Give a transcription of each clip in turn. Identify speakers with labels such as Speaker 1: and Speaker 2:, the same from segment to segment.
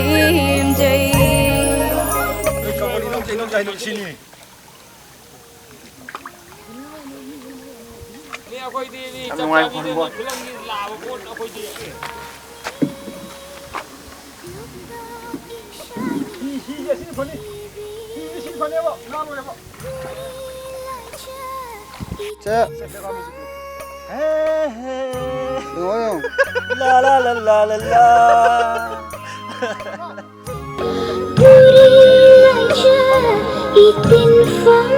Speaker 1: nimjai
Speaker 2: Cek. Dengoyo. La la la la la la.
Speaker 3: Itin phong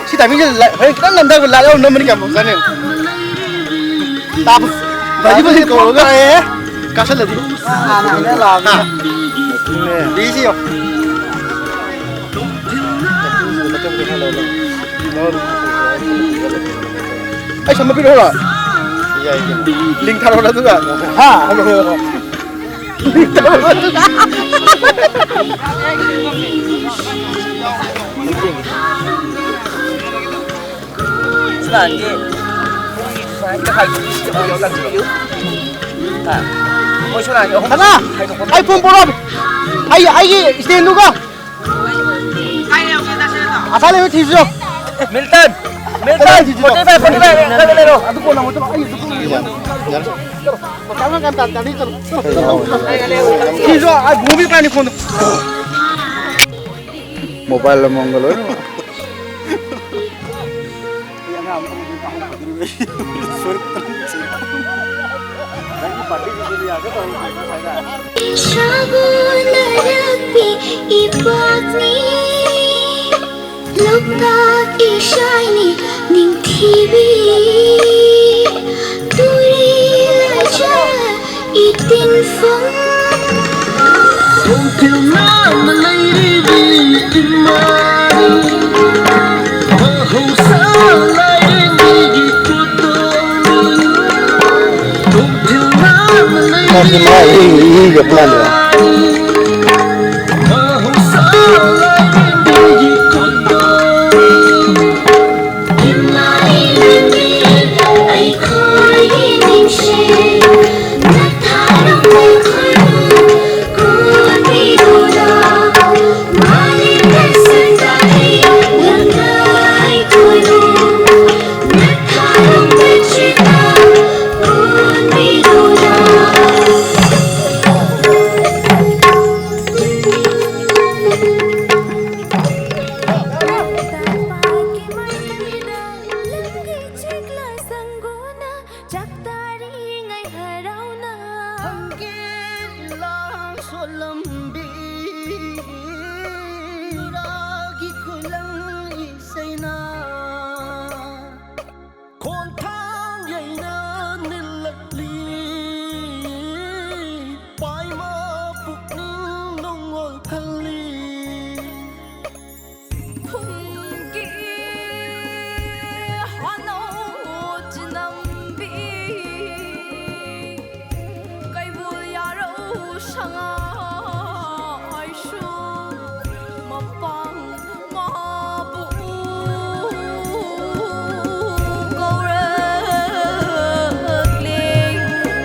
Speaker 2: Si tapi lại kita làm thay lại đâu nó mới cảm giác này. Tạm. Vậy chứ gì cổ cái ấy. Cá sấu là gì? Này là làm. Đi gì không? Ai sao mà biết đâu rồi? Linh thao đó nữa. Ha. Linh thao. Là gì? Cái hai cái làm gì chứ? À, ôi số này không. Thằng à, iPhone Pro. Ai stand luôn cơ? À sao lại thì rồi? Milton, một cái về, cái này rồi. À, tôi còn làm một cái gì? Cảm ơn đi chलो. Thì rồi, ai movie plan phone. Mobile là mong rồi. Masih mau ini plan ya.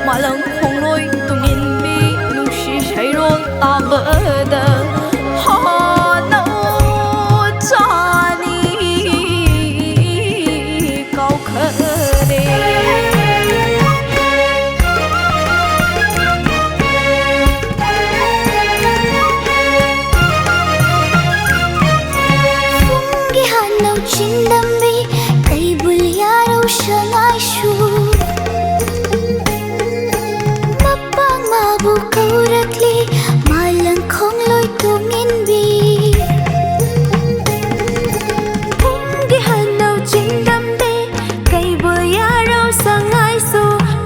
Speaker 1: malang khongloi tungin bi nushi shairol tabada hana chani kau khare
Speaker 3: fungi hanau chindami kai bul yaro shangai shu mapang mabu kaurakli malang khongloi tungin bi fungi hanau chindami kai bul yaro sangai su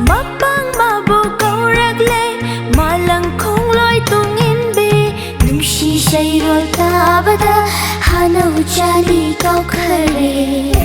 Speaker 3: mapang mabu kaurakli malang khongloi tungin bi numshi shairol tabada hanau chani kau khare